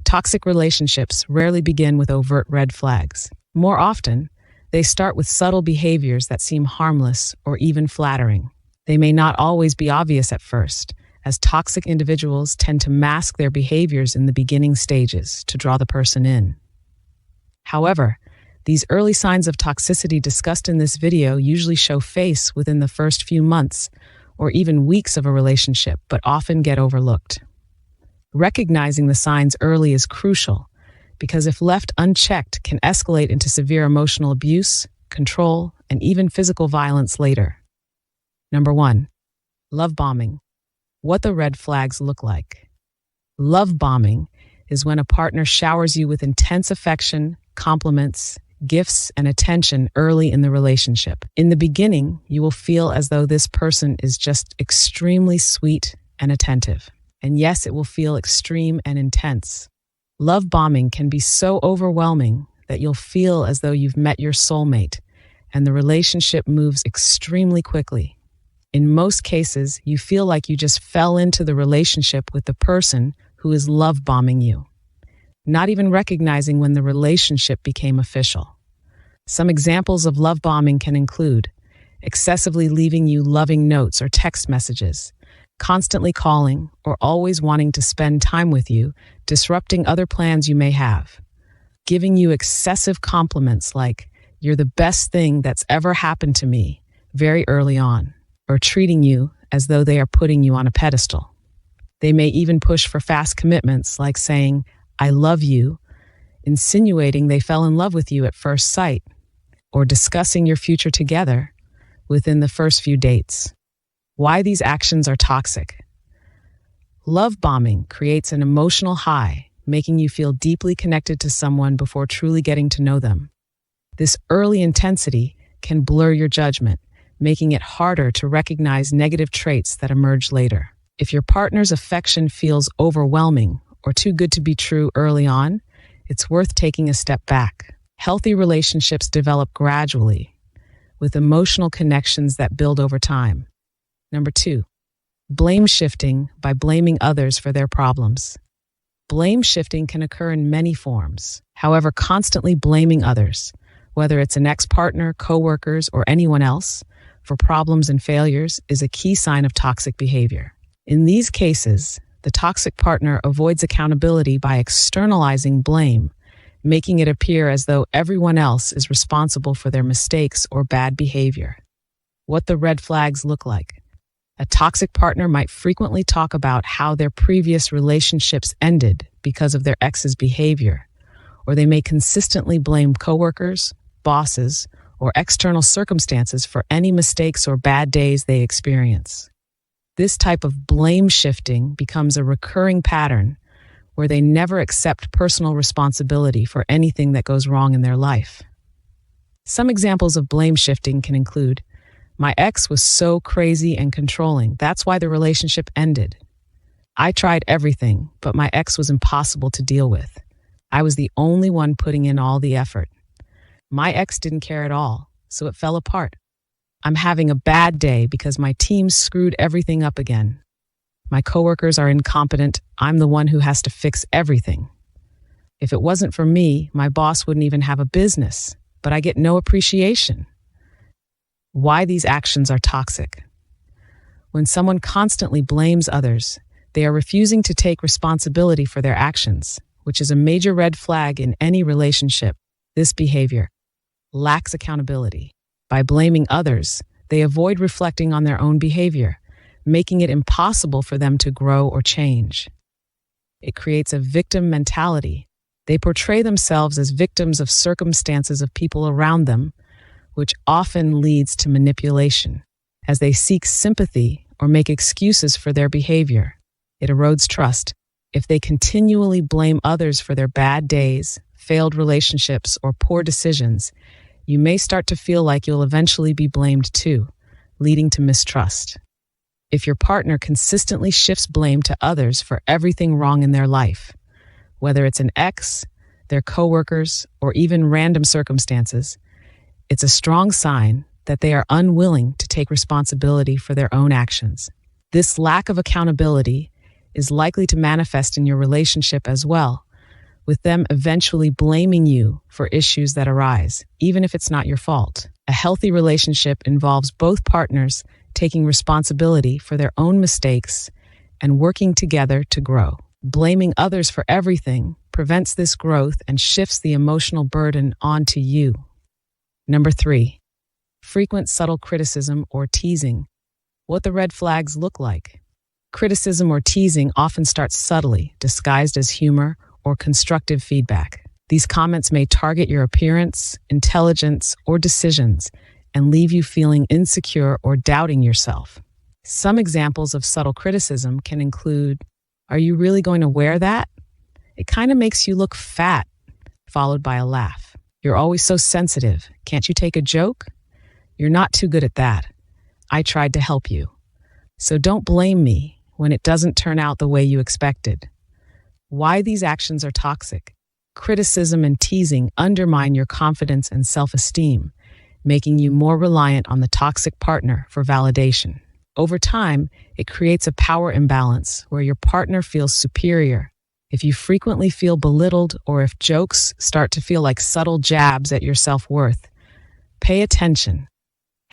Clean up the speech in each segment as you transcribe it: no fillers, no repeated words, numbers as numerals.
Toxic relationships rarely begin with overt red flags. More often, they start with subtle behaviors that seem harmless or even flattering. They may not always be obvious at first, as toxic individuals tend to mask their behaviors in the beginning stages to draw the person in. However, these early signs of toxicity discussed in this video usually show face within the first few months or even weeks of a relationship, but often get overlooked. Recognizing the signs early is crucial because if left unchecked, can escalate into severe emotional abuse, control, and even physical violence later. Number 1. Love bombing. What the red flags look like. Love bombing is when a partner showers you with intense affection, compliments, gifts, and attention early in the relationship. In the beginning, you will feel as though this person is just extremely sweet and attentive. And yes, it will feel extreme and intense. Love bombing can be so overwhelming that you'll feel as though you've met your soulmate, and the relationship moves extremely quickly. In most cases, you feel like you just fell into the relationship with the person who is love bombing you, not even recognizing when the relationship became official. Some examples of love bombing can include excessively leaving you loving notes or text messages, constantly calling or always wanting to spend time with you, disrupting other plans you may have, giving you excessive compliments like, "You're the best thing that's ever happened to me," very early on, or treating you as though they are putting you on a pedestal. They may even push for fast commitments like saying, "I love you," insinuating they fell in love with you at first sight, or discussing your future together within the first few dates. Why these actions are toxic. Love bombing creates an emotional high, making you feel deeply connected to someone before truly getting to know them. This early intensity can blur your judgment, making it harder to recognize negative traits that emerge later. If your partner's affection feels overwhelming or too good to be true early on, it's worth taking a step back. Healthy relationships develop gradually, with emotional connections that build over time. Number 2, blame shifting by blaming others for their problems. Blame shifting can occur in many forms. However, constantly blaming others, whether it's an ex-partner, coworkers, or anyone else, for problems and failures is a key sign of toxic behavior. In these cases, the toxic partner avoids accountability by externalizing blame, making it appear as though everyone else is responsible for their mistakes or bad behavior. What the red flags look like. A toxic partner might frequently talk about how their previous relationships ended because of their ex's behavior, or they may consistently blame coworkers, bosses, or external circumstances for any mistakes or bad days they experience. This type of blame shifting becomes a recurring pattern where they never accept personal responsibility for anything that goes wrong in their life. Some examples of blame shifting can include, "My ex was so crazy and controlling, that's why the relationship ended. I tried everything, but my ex was impossible to deal with. I was the only one putting in all the effort. My ex didn't care at all, so it fell apart. I'm having a bad day because my team screwed everything up again. My coworkers are incompetent. I'm the one who has to fix everything. If it wasn't for me, my boss wouldn't even have a business, but I get no appreciation." Why these actions are toxic. When someone constantly blames others, they are refusing to take responsibility for their actions, which is a major red flag in any relationship. This behavior lacks accountability. By blaming others, they avoid reflecting on their own behavior, making it impossible for them to grow or change. It creates a victim mentality. They portray themselves as victims of circumstances of people around them, which often leads to manipulation, as they seek sympathy or make excuses for their behavior. It erodes trust. If they continually blame others for their bad days, failed relationships, or poor decisions, you may start to feel like you'll eventually be blamed too, leading to mistrust. If your partner consistently shifts blame to others for everything wrong in their life, whether it's an ex, their coworkers, or even random circumstances, it's a strong sign that they are unwilling to take responsibility for their own actions. This lack of accountability is likely to manifest in your relationship as well, with them eventually blaming you for issues that arise, even if it's not your fault. A healthy relationship involves both partners taking responsibility for their own mistakes and working together to grow. Blaming others for everything prevents this growth and shifts the emotional burden onto you. Number 3, frequent subtle criticism or teasing. What the red flags look like. Criticism or teasing often starts subtly, disguised as humor or constructive feedback. These comments may target your appearance, intelligence, or decisions and leave you feeling insecure or doubting yourself. Some examples of subtle criticism can include, "Are you really going to wear that? It kind of makes you look fat," followed by a laugh. "You're always so sensitive. Can't you take a joke? You're not too good at that. I tried to help you. So don't blame me when it doesn't turn out the way you expected." Why these actions are toxic. Criticism and teasing undermine your confidence and self-esteem, making you more reliant on the toxic partner for validation. Over time, it creates a power imbalance where your partner feels superior. If you frequently feel belittled or if jokes start to feel like subtle jabs at your self-worth, pay attention.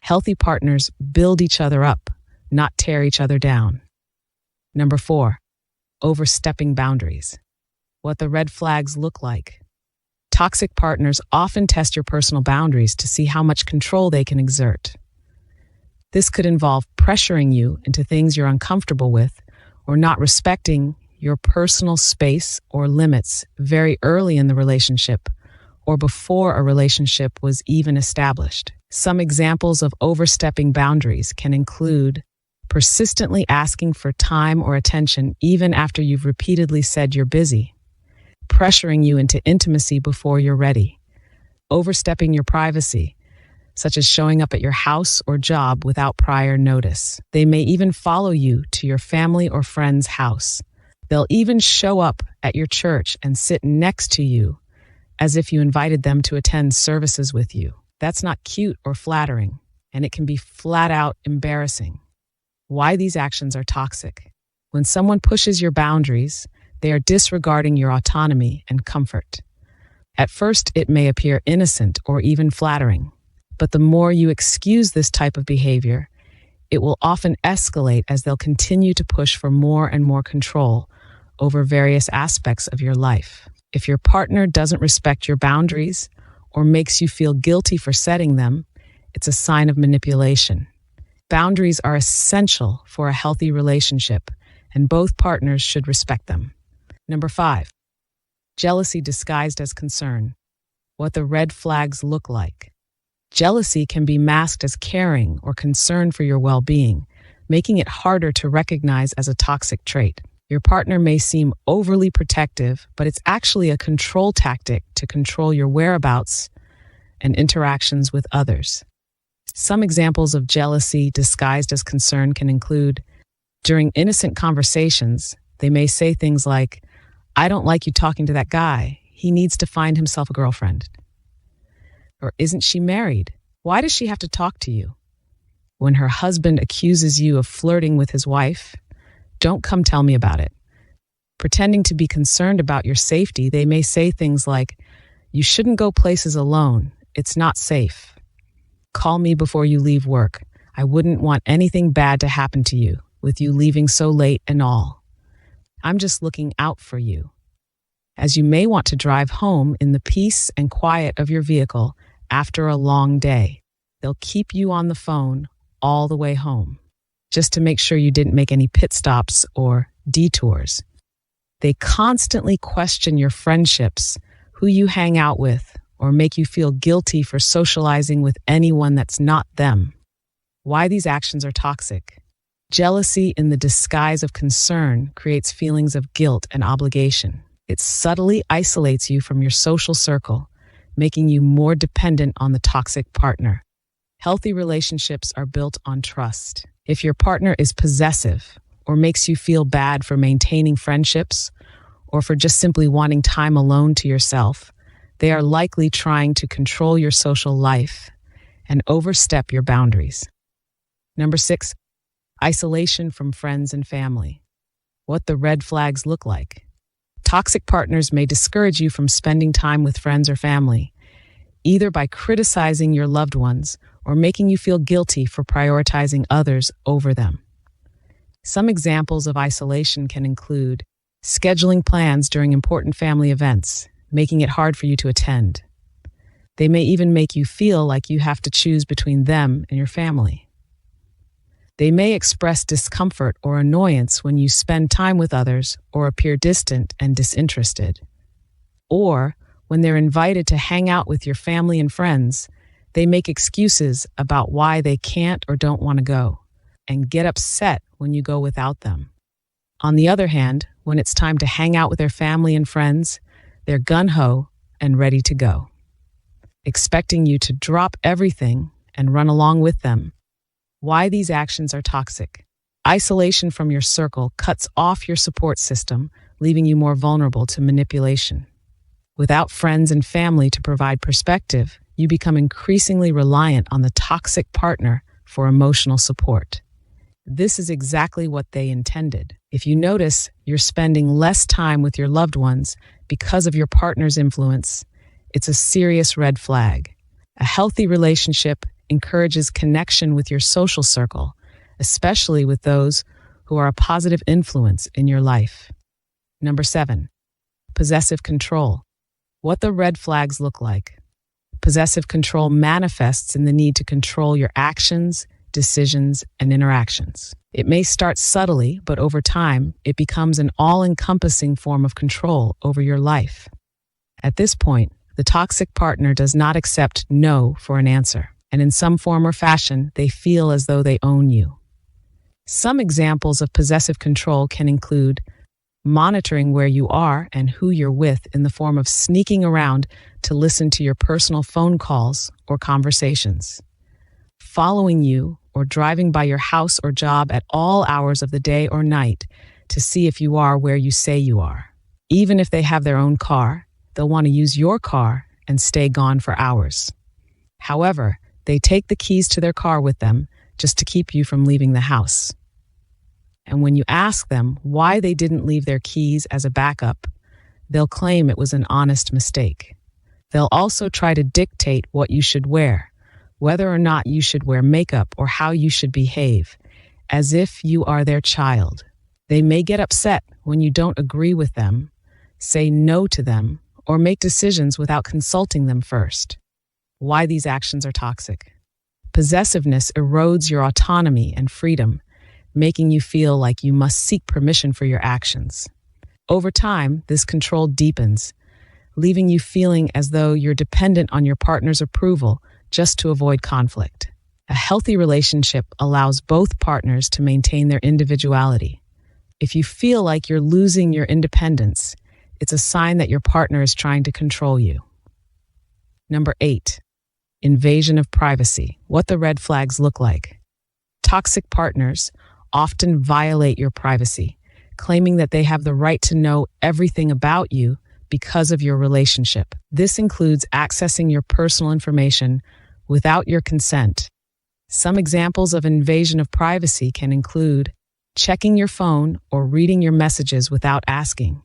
Healthy partners build each other up, not tear each other down. Number 4, overstepping boundaries. What the red flags look like. Toxic partners often test your personal boundaries to see how much control they can exert. This could involve pressuring you into things you're uncomfortable with or not respecting your personal space or limits very early in the relationship or before a relationship was even established. Some examples of overstepping boundaries can include persistently asking for time or attention even after you've repeatedly said you're busy, pressuring you into intimacy before you're ready, overstepping your privacy, such as showing up at your house or job without prior notice. They may even follow you to your family or friend's house. They'll even show up at your church and sit next to you as if you invited them to attend services with you. That's not cute or flattering, and it can be flat out embarrassing. Why these actions are toxic. When someone pushes your boundaries, they are disregarding your autonomy and comfort. At first, it may appear innocent or even flattering, but the more you excuse this type of behavior, it will often escalate as they'll continue to push for more and more control over various aspects of your life. If your partner doesn't respect your boundaries or makes you feel guilty for setting them, it's a sign of manipulation. Boundaries are essential for a healthy relationship, and both partners should respect them. Number 5, jealousy disguised as concern. What the red flags look like. Jealousy can be masked as caring or concern for your well-being, making it harder to recognize as a toxic trait. Your partner may seem overly protective, but it's actually a control tactic to control your whereabouts and interactions with others. Some examples of jealousy disguised as concern can include, during innocent conversations, they may say things like, "I don't like you talking to that guy. He needs to find himself a girlfriend." Or, "Isn't she married? Why does she have to talk to you?" When her husband accuses you of flirting with his wife, "Don't come tell me about it." Pretending to be concerned about your safety, they may say things like, "You shouldn't go places alone. It's not safe. Call me before you leave work. I wouldn't want anything bad to happen to you, with you leaving so late and all. I'm just looking out for you." As you may want to drive home in the peace and quiet of your vehicle after a long day. They'll keep you on the phone all the way home, just to make sure you didn't make any pit stops or detours. They constantly question your friendships, who you hang out with, or make you feel guilty for socializing with anyone that's not them. Why these actions are toxic. Jealousy in the disguise of concern creates feelings of guilt and obligation. It subtly isolates you from your social circle, making you more dependent on the toxic partner. Healthy relationships are built on trust. If your partner is possessive or makes you feel bad for maintaining friendships or for just simply wanting time alone to yourself, they are likely trying to control your social life and overstep your boundaries. Number 6, isolation from friends and family. What the red flags look like. Toxic partners may discourage you from spending time with friends or family, either by criticizing your loved ones or making you feel guilty for prioritizing others over them. Some examples of isolation can include scheduling plans during important family events, making it hard for you to attend. They may even make you feel like you have to choose between them and your family. They may express discomfort or annoyance when you spend time with others or appear distant and disinterested. Or, when they're invited to hang out with your family and friends, they make excuses about why they can't or don't want to go, and get upset when you go without them. On the other hand, when it's time to hang out with their family and friends, they're gung-ho and ready to go, expecting you to drop everything and run along with them. Why these actions are toxic. Isolation from your circle cuts off your support system, leaving you more vulnerable to manipulation. Without friends and family to provide perspective, you become increasingly reliant on the toxic partner for emotional support. This is exactly what they intended. If you notice you're spending less time with your loved ones because of your partner's influence, it's a serious red flag. A healthy relationship encourages connection with your social circle, especially with those who are a positive influence in your life. Number 7, possessive control. What the red flags look like. Possessive control manifests in the need to control your actions, decisions, and interactions. It may start subtly, but over time, it becomes an all-encompassing form of control over your life. At this point, the toxic partner does not accept no for an answer, and in some form or fashion, they feel as though they own you. Some examples of possessive control can include monitoring where you are and who you're with in the form of sneaking around to listen to your personal phone calls or conversations, following you or driving by your house or job at all hours of the day or night to see if you are where you say you are. Even if they have their own car, they'll want to use your car and stay gone for hours. However, they take the keys to their car with them just to keep you from leaving the house. And when you ask them why they didn't leave their keys as a backup, they'll claim it was an honest mistake. They'll also try to dictate what you should wear, whether or not you should wear makeup or how you should behave, as if you are their child. They may get upset when you don't agree with them, say no to them, or make decisions without consulting them first. Why these actions are toxic. Possessiveness erodes your autonomy and freedom, making you feel like you must seek permission for your actions. Over time, this control deepens, leaving you feeling as though you're dependent on your partner's approval just to avoid conflict. A healthy relationship allows both partners to maintain their individuality. If you feel like you're losing your independence, it's a sign that your partner is trying to control you. Number 8, invasion of privacy. What the red flags look like. Toxic partners often violate your privacy, claiming that they have the right to know everything about you because of your relationship. This includes accessing your personal information without your consent. Some examples of invasion of privacy can include checking your phone or reading your messages without asking,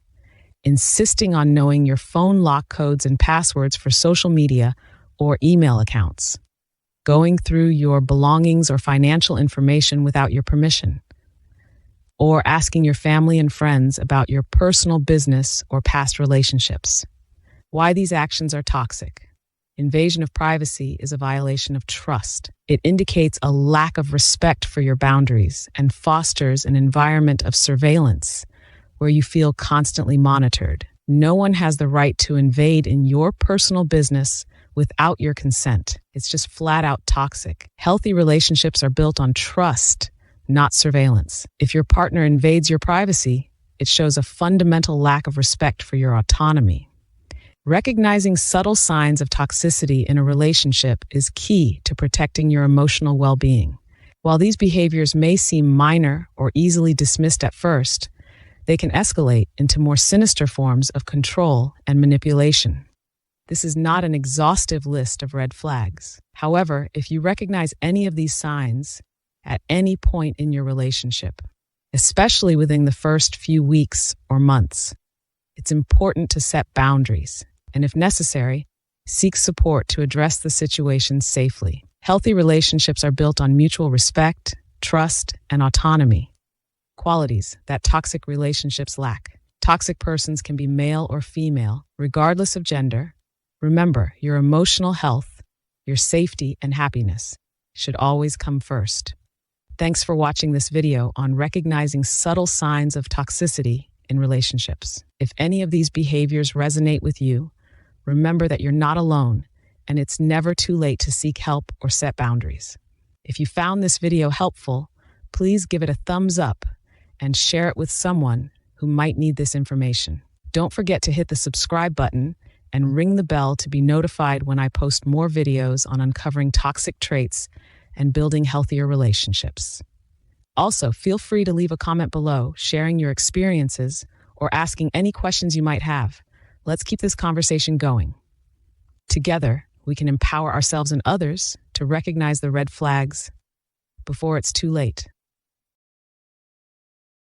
insisting on knowing your phone lock codes and passwords for social media or email accounts, going through your belongings or financial information without your permission, or asking your family and friends about your personal business or past relationships. Why these actions are toxic. Invasion of privacy is a violation of trust. It indicates a lack of respect for your boundaries and fosters an environment of surveillance where you feel constantly monitored. No one has the right to invade in your personal business without your consent. It's just flat out toxic. Healthy relationships are built on trust, not surveillance. If your partner invades your privacy, it shows a fundamental lack of respect for your autonomy. Recognizing subtle signs of toxicity in a relationship is key to protecting your emotional well-being. While these behaviors may seem minor or easily dismissed at first, they can escalate into more sinister forms of control and manipulation. This is not an exhaustive list of red flags. However, if you recognize any of these signs at any point in your relationship, especially within the first few weeks or months, It's important to set boundaries, and if necessary, seek support to address the situation safely. Healthy relationships are built on mutual respect, trust, and autonomy, qualities that toxic relationships lack. Toxic persons can be male or female, regardless of gender. Remember, your emotional health, your safety, and happiness should always come first. Thanks for watching this video on recognizing subtle signs of toxicity in relationships. If any of these behaviors resonate with you, remember that you're not alone, and it's never too late to seek help or set boundaries. If you found this video helpful, please give it a thumbs up and share it with someone who might need this information. Don't forget to hit the subscribe button and ring the bell to be notified when I post more videos on uncovering toxic traits and building healthier relationships. Also, feel free to leave a comment below, sharing your experiences or asking any questions you might have. Let's keep this conversation going. Together, we can empower ourselves and others to recognize the red flags before it's too late.